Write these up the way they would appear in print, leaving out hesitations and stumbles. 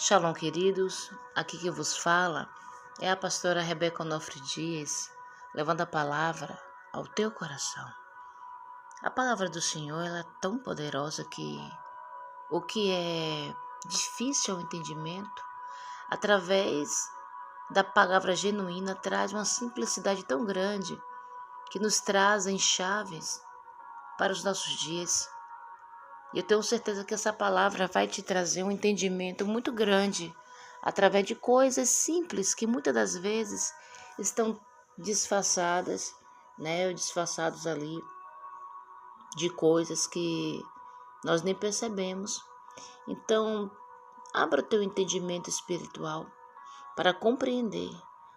Shalom, queridos. Aqui que vos fala é a pastora Rebeca Onofre Dias, levando a palavra ao teu coração. A palavra do Senhor ela é tão poderosa que o que é difícil ao entendimento, através da palavra genuína, traz uma simplicidade tão grande que nos trazem chaves para os nossos dias. E eu tenho certeza que essa palavra vai te trazer um entendimento muito grande através de coisas simples que muitas das vezes estão disfarçadas, ou disfarçados ali de coisas que nós nem percebemos. Então, abra o teu entendimento espiritual para compreender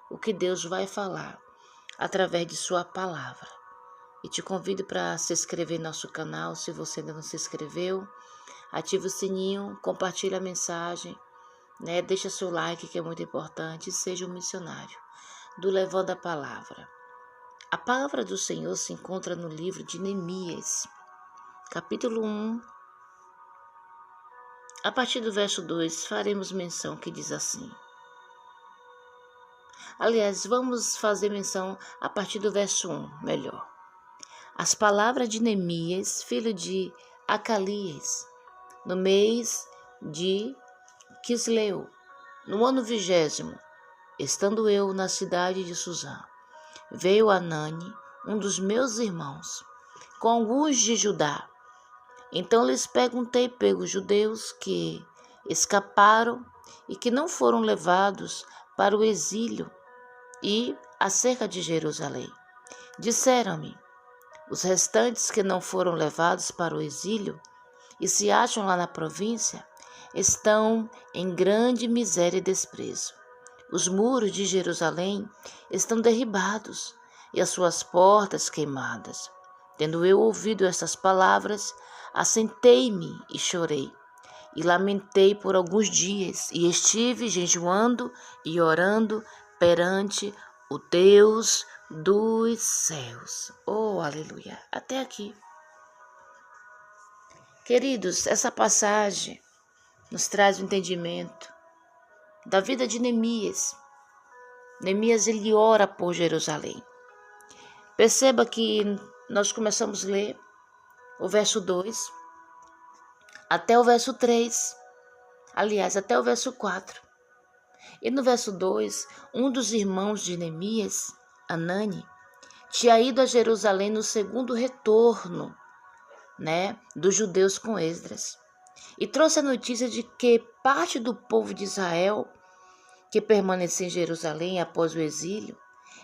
o que Deus vai falar através de sua palavra. E te convido para se inscrever no nosso canal, se você ainda não se inscreveu. Ative o sininho, compartilhe a mensagem, deixa seu like que é muito importante e seja um missionário do Levando a Palavra. A palavra do Senhor se encontra no livro de Neemias, capítulo 1. A partir do verso 2 faremos menção que diz assim. Aliás, vamos fazer menção a partir do verso 1, melhor. As palavras de Neemias, filho de Acalias, no mês de Quisleu, no ano 20º, estando eu na cidade de Suzã, veio Anani, um dos meus irmãos, com alguns de Judá. Então lhes perguntei pelos judeus que escaparam e que não foram levados para o exílio e acerca de Jerusalém. Disseram-me, os restantes que não foram levados para o exílio e se acham lá na província, estão em grande miséria e desprezo. Os muros de Jerusalém estão derribados e as suas portas queimadas. Tendo eu ouvido estas palavras, assentei-me e chorei, e lamentei por alguns dias, e estive jejuando e orando perante o Deus dos céus. Oh, aleluia! Até aqui. Queridos, essa passagem nos traz o entendimento da vida de Neemias. Neemias, ele ora por Jerusalém. Perceba que nós começamos a ler o verso 2 até o verso 3. Aliás, até o verso 4. E no verso 2, um dos irmãos de Neemias, Anani, tinha ido a Jerusalém no segundo retorno, dos judeus com Esdras. E trouxe a notícia de que parte do povo de Israel, que permanecia em Jerusalém após o exílio,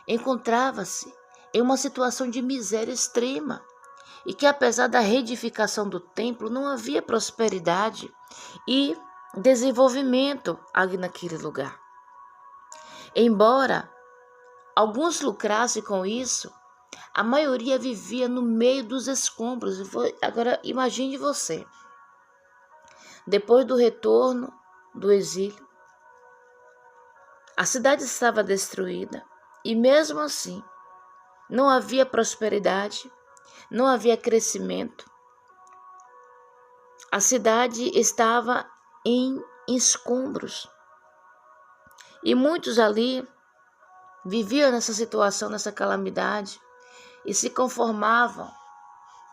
encontrava-se em uma situação de miséria extrema e que, apesar da reedificação do templo, não havia prosperidade e desenvolvimento ali naquele lugar. Embora alguns lucrassem com isso, a maioria vivia no meio dos escombros. Agora, imagine você. Depois do retorno do exílio, a cidade estava destruída e mesmo assim não havia prosperidade, não havia crescimento. A cidade estava em escombros e muitos ali viviam nessa situação, nessa calamidade e se conformavam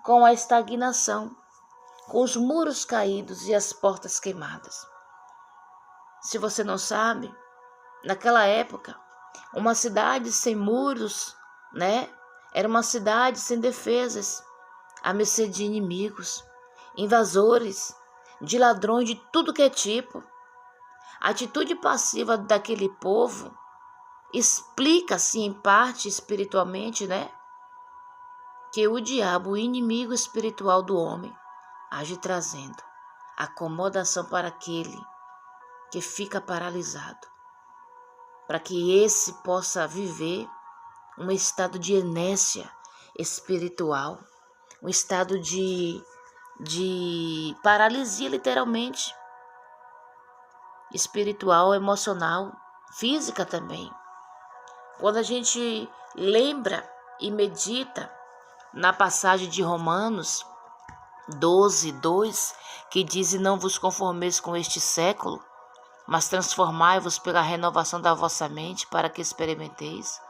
com a estagnação, com os muros caídos e as portas queimadas. Se você não sabe, naquela época, uma cidade sem muros, era uma cidade sem defesas, à mercê de inimigos, invasores, de ladrões de tudo que é tipo. A atitude passiva daquele povo explica-se em parte espiritualmente, que o diabo, o inimigo espiritual do homem, age trazendo acomodação para aquele que fica paralisado, para que esse possa viver um estado de inércia espiritual, um estado de paralisia, literalmente, espiritual, emocional, física também. Quando a gente lembra e medita na passagem de Romanos 12:2, que diz, não vos conformeis com este século, mas transformai-vos pela renovação da vossa mente, para que experimenteis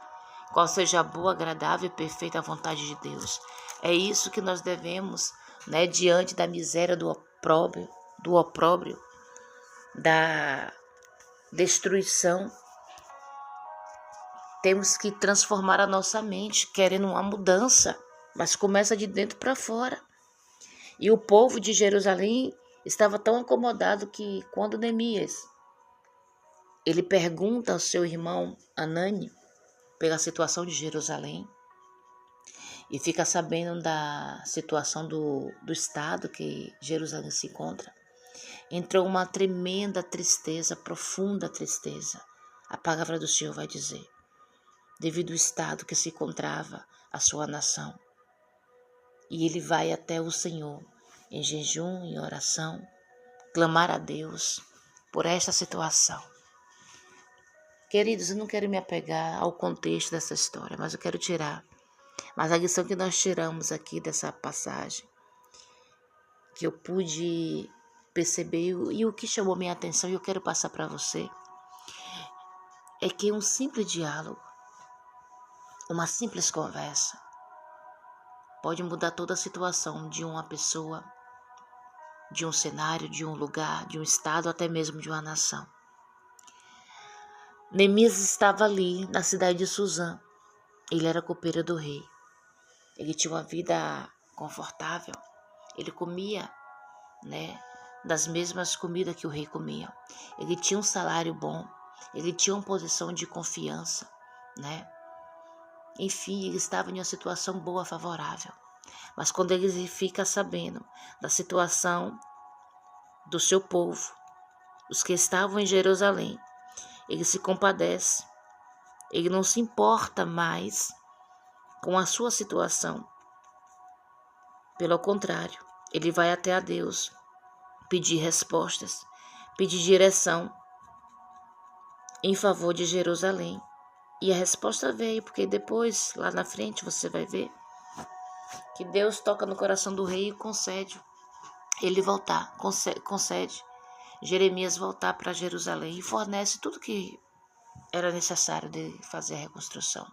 qual seja a boa, agradável e perfeita vontade de Deus. É isso que nós devemos, diante da miséria, do opróbrio, da destruição. Temos que transformar a nossa mente, querendo uma mudança, mas começa de dentro para fora. E o povo de Jerusalém estava tão acomodado que, quando Neemias ele pergunta ao seu irmão Anani pela situação de Jerusalém e fica sabendo da situação do estado que Jerusalém se encontra, entrou uma tremenda tristeza, profunda tristeza. A palavra do Senhor vai dizer, devido ao estado que se encontrava a sua nação. E ele vai até o Senhor, em jejum, em oração, clamar a Deus por esta situação. Queridos, eu não quero me apegar ao contexto dessa história, mas eu quero tirar. Mas a lição que nós tiramos aqui dessa passagem, que eu pude perceber e o que chamou minha atenção e eu quero passar para você, é que um simples diálogo, uma simples conversa, pode mudar toda a situação de uma pessoa, de um cenário, de um lugar, de um estado, até mesmo de uma nação. Neemias estava ali na cidade de Suzã. Ele era copeiro do rei. Ele tinha uma vida confortável. Ele comia, das mesmas comidas que o rei comia. Ele tinha um salário bom. Ele tinha uma posição de confiança, Enfim, ele estava em uma situação boa, favorável. Mas quando ele fica sabendo da situação do seu povo, os que estavam em Jerusalém, ele se compadece. Ele não se importa mais com a sua situação. Pelo contrário, ele vai até a Deus pedir respostas, pedir direção em favor de Jerusalém. E a resposta veio, porque depois, lá na frente, você vai ver que Deus toca no coração do rei e concede ele voltar, concede Jeremias voltar para Jerusalém e fornece tudo que era necessário de fazer a reconstrução.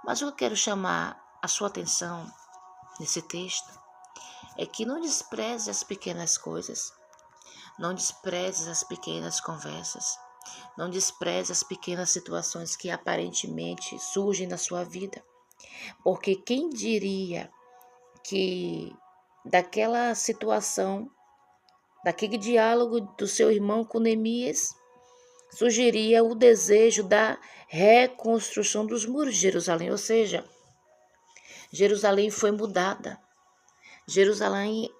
Mas o que eu quero chamar a sua atenção nesse texto é que não despreze as pequenas coisas, não despreze as pequenas conversas, não despreze as pequenas situações que aparentemente surgem na sua vida. Porque quem diria que daquela situação, daquele diálogo do seu irmão com Neemias, surgiria o desejo da reconstrução dos muros de Jerusalém, ou seja, Jerusalém foi mudada. Jerusalém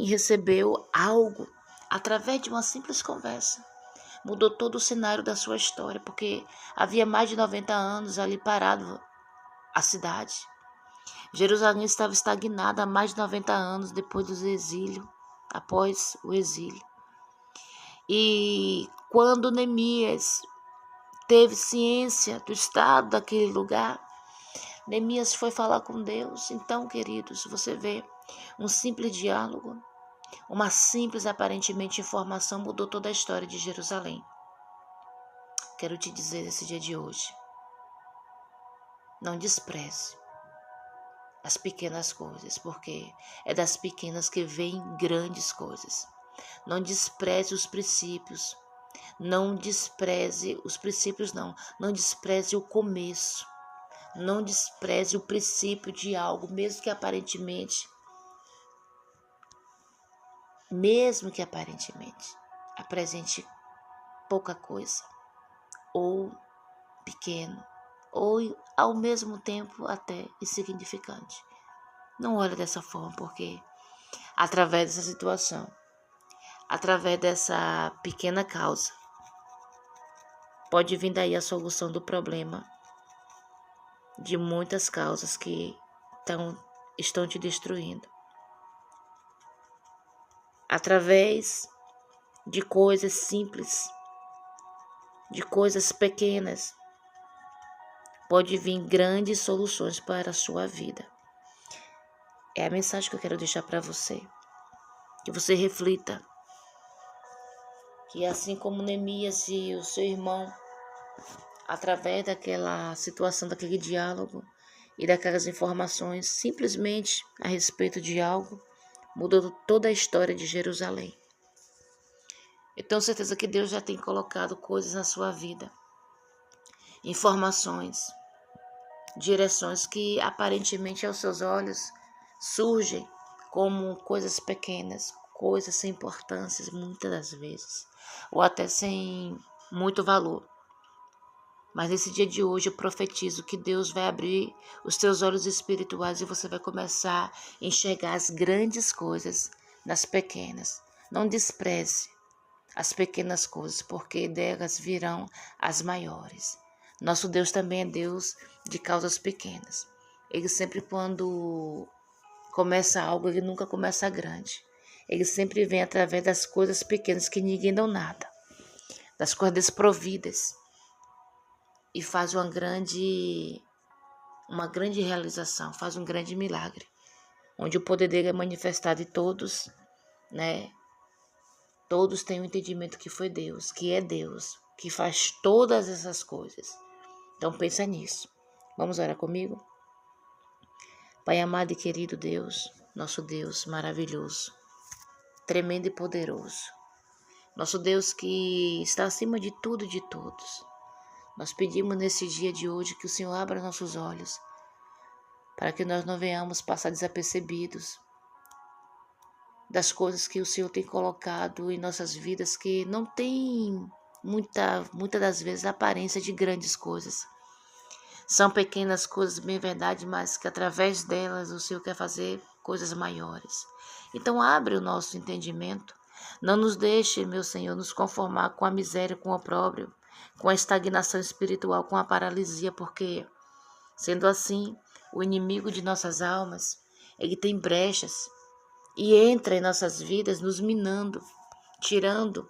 recebeu algo através de uma simples conversa. Mudou todo o cenário da sua história, porque havia mais de 90 anos ali parado a cidade. Jerusalém estava estagnada há mais de 90 anos depois do exílio, após o exílio. E quando Neemias teve ciência do estado daquele lugar, Neemias foi falar com Deus. Então, queridos, você vê, um simples diálogo, uma simples, aparentemente, informação mudou toda a história de Jerusalém. Quero te dizer nesse dia de hoje, não despreze as pequenas coisas, porque é das pequenas que vêm grandes coisas. Não despreze os princípios, não despreze os princípios, não despreze o começo, não despreze o princípio de algo, mesmo que aparentemente apresente pouca coisa, ou pequeno, ou ao mesmo tempo até insignificante. Não olhe dessa forma, porque através dessa situação, através dessa pequena causa, pode vir daí a solução do problema de muitas causas que estão te destruindo. Através de coisas simples, de coisas pequenas, pode vir grandes soluções para a sua vida. É a mensagem que eu quero deixar para você. Que você reflita que assim como Neemias e o seu irmão, através daquela situação, daquele diálogo e daquelas informações, simplesmente a respeito de algo, mudou toda a história de Jerusalém. Eu tenho certeza que Deus já tem colocado coisas na sua vida, informações, direções que aparentemente aos seus olhos surgem como coisas pequenas, coisas sem importância muitas das vezes, ou até sem muito valor. Mas nesse dia de hoje eu profetizo que Deus vai abrir os teus olhos espirituais e você vai começar a enxergar as grandes coisas nas pequenas. Não despreze as pequenas coisas, porque delas virão as maiores. Nosso Deus também é Deus de causas pequenas. Ele sempre, quando começa algo, ele nunca começa grande. Ele sempre vem através das coisas pequenas que ninguém dá nada, das coisas desprovidas, e faz uma grande realização, faz um grande milagre, onde o poder dele é manifestado e todos, né? Todos têm o entendimento que foi Deus, que é Deus, que faz todas essas coisas. Então pensa nisso. Vamos orar comigo? Pai amado e querido Deus, nosso Deus maravilhoso, tremendo e poderoso. Nosso Deus que está acima de tudo e de todos. Nós pedimos nesse dia de hoje que o Senhor abra nossos olhos, para que nós não venhamos passar desapercebidos das coisas que o Senhor tem colocado em nossas vidas, que não tem muitas das vezes a aparência de grandes coisas. São pequenas coisas, bem verdade, mas que através delas o Senhor quer fazer coisas maiores. Então abre o nosso entendimento. Não nos deixe, meu Senhor, nos conformar com a miséria, com o opróbrio, com a estagnação espiritual, com a paralisia, porque, sendo assim, o inimigo de nossas almas, ele tem brechas e entra em nossas vidas nos minando, tirando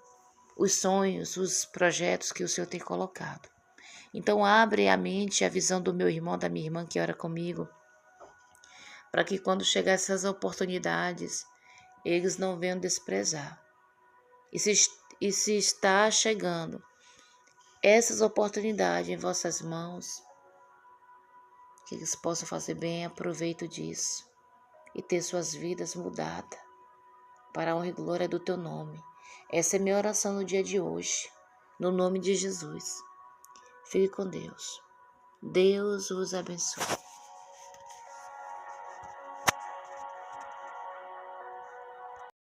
os sonhos, os projetos que o Senhor tem colocado. Então abre a mente, a visão do meu irmão, da minha irmã que ora comigo, para que quando chegar essas oportunidades, eles não venham desprezar. E se está chegando essas oportunidades em vossas mãos, que eles possam fazer bem aproveito disso e ter suas vidas mudadas para a honra e glória do teu nome. Essa é minha oração no dia de hoje, no nome de Jesus. Fique com Deus. Deus os abençoe.